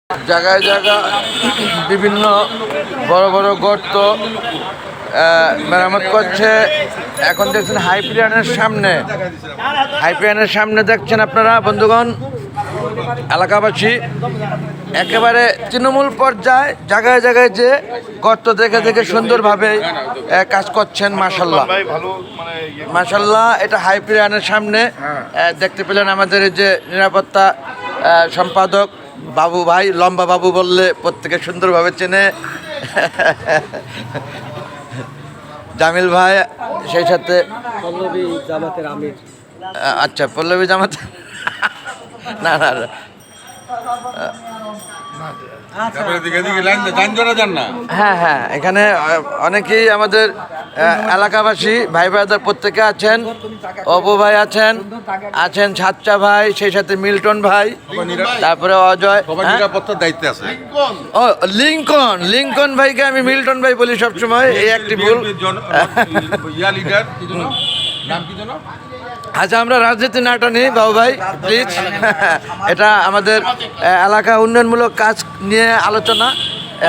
জায়গায় জায়গায় বিভিন্ন বড় বড় গর্ত মেরামত করছে। এখন দেখছেন হাইপ্রিয়ানের সামনে দেখছেন আপনারা বন্ধুগণ, এলাকাবাসী একেবারে তৃণমূল পর্যায়ে জায়গায় জায়গায় যে গর্ত দেখে দেখে সুন্দরভাবে কাজ করছেন। মাশাল্লাহ এটা হাইপ্রিয়ানের সামনে দেখতে পেলেন আমাদের এই যে নিরাপত্তা সম্পাদক বাবু ভাই, লম্বা বাবু বললে প্রত্যেকে সুন্দরভাবে চেনে, জামিল ভাই, সেই সাথে পল্লবী জামাতের আমির। আচ্ছা, পল্লবী জামাত না না হ্যাঁ হ্যাঁ, এখানে অনেকেই আমাদের এলাকাবাসী ভাই ব্রাদার প্রত্যেকে আছেন। অপু ভাই আছেন সাচ্চা ভাই, সেই সাথে মিল্টন ভাই, তারপরে অজয় নিরাপত্তার দায়িত্বে আছে। ও লিঙ্কন ভাইকে আমি মিল্টন ভাই বলি সবসময়, এই একটি ভুল। আচ্ছা, আমরা রাজনীতি না টানি বাবু ভাই প্লিজ। এটা আমাদের এলাকা উন্নয়নমূলক কাজ নিয়ে আলোচনা।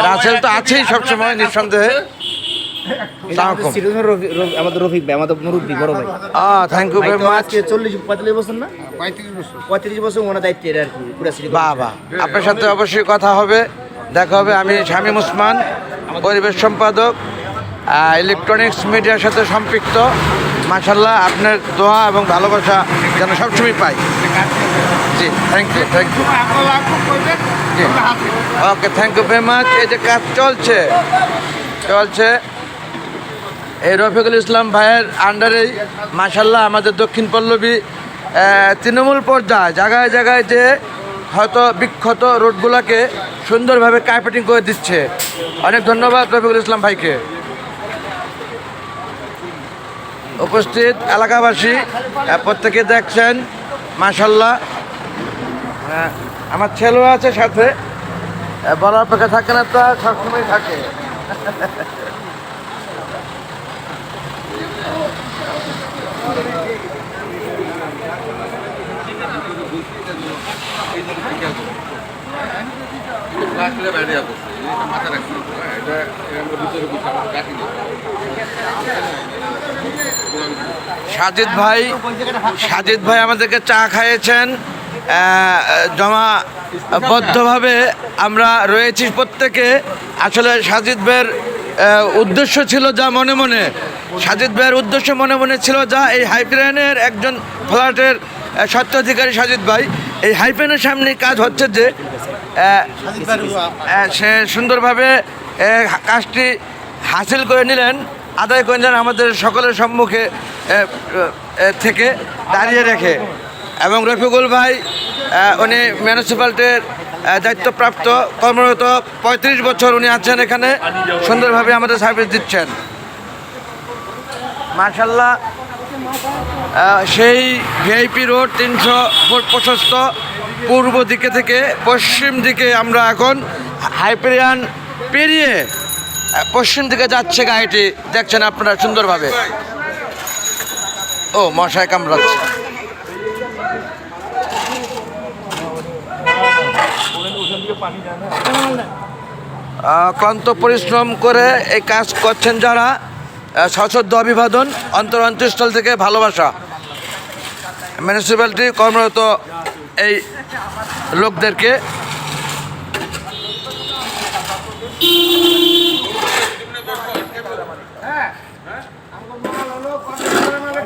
রাসেল তো আছেই সবসময় নিঃসন্দেহে। আমাদের রফিক ভাই, আমাদের মুরব্বী বড় ভাই। Thank you very much. 40-45 বছর না 35 বছর ওনার দায়িত্বে আর কি পুরো সিটি। বাহ, আপনার সাথে অবশ্যই কথা হবে, দেখা হবে। আমি শামীম ওসমান, পরিবেশ সম্পাদক, ইলেকট্রনিক্স মিডিয়ার সাথে সম্পৃক্ত। মাশাল্লাহ, আপনার দোয়া এবং ভালোবাসা যেন সবসময় পাই। জি, থ্যাংক ইউ জি, okay, thank you very much. এই যে কাজ চলছে এই রফিকুল ইসলাম ভাইয়ের আন্ডারেই মাশাল্লাহ আমাদের দক্ষিণ পল্লবী তৃণমূল পর্যায়ে জায়গায় জায়গায় যে হয়তো বিক্ষত রোডগুলোকে সুন্দরভাবে কার্পেটিং করে দিচ্ছে। অনেক ধন্যবাদ রফিকুল ইসলাম ভাইকে। উপস্থিত এলাকাবাসী প্রত্যেকে দেখছেন মাশাল্লাহ। আমার ছেলেও আছে সাথে, বলার অপেক্ষা থাকে না, তা সবসময় থাকে। সাজিদ ভাই আমাদেরকে চা খাইয়েছেন। জমাবদ্ধভাবে আমরা রয়েছি প্রত্যেকে। আসলে সাজিদ ভাইয়ের উদ্দেশ্য ছিল যা মনে মনে ছিল যা, এই হাইপ্রিয়ানের একজন ফ্ল্যাটের স্বত্বাধিকারী সাজিদ ভাই, এই হাইপ্রিয়ানের সামনে কাজ হচ্ছে যে সে সুন্দরভাবে কাজটি হাসিল করে নিলেন, আদায় করে নিলেন আমাদের সকলের সম্মুখে থেকে দাঁড়িয়ে রেখে। এবং রফিকুল ভাই উনি মিউনিসিপ্যালিটির দায়িত্বপ্রাপ্ত কর্মরত, 35 বছর উনি আছেন এখানে, সুন্দরভাবে আমাদের সার্ভিস দিচ্ছেন। মাশাল্লাহ, সেই ভিআইপি রোড 300 ফুট প্রশস্ত পূর্ব দিকে থেকে পশ্চিম দিকে আমরা এখন হাইপ্রিয়ান পেরিয়ে পশ্চিম দিকে যাচ্ছে গাড়িটি, দেখছেন আপনারা সুন্দরভাবে। ও মশায় কামড়াচ্ছে। ক্লান্ত পরিশ্রম করে এই কাজ করছেন যারা, সশ্রদ্ধ অভিবাদন, অন্তরস্থল থেকে ভালোবাসা। মিউনিসিপ্যালিটি কর্মরত এই লোকদেরকে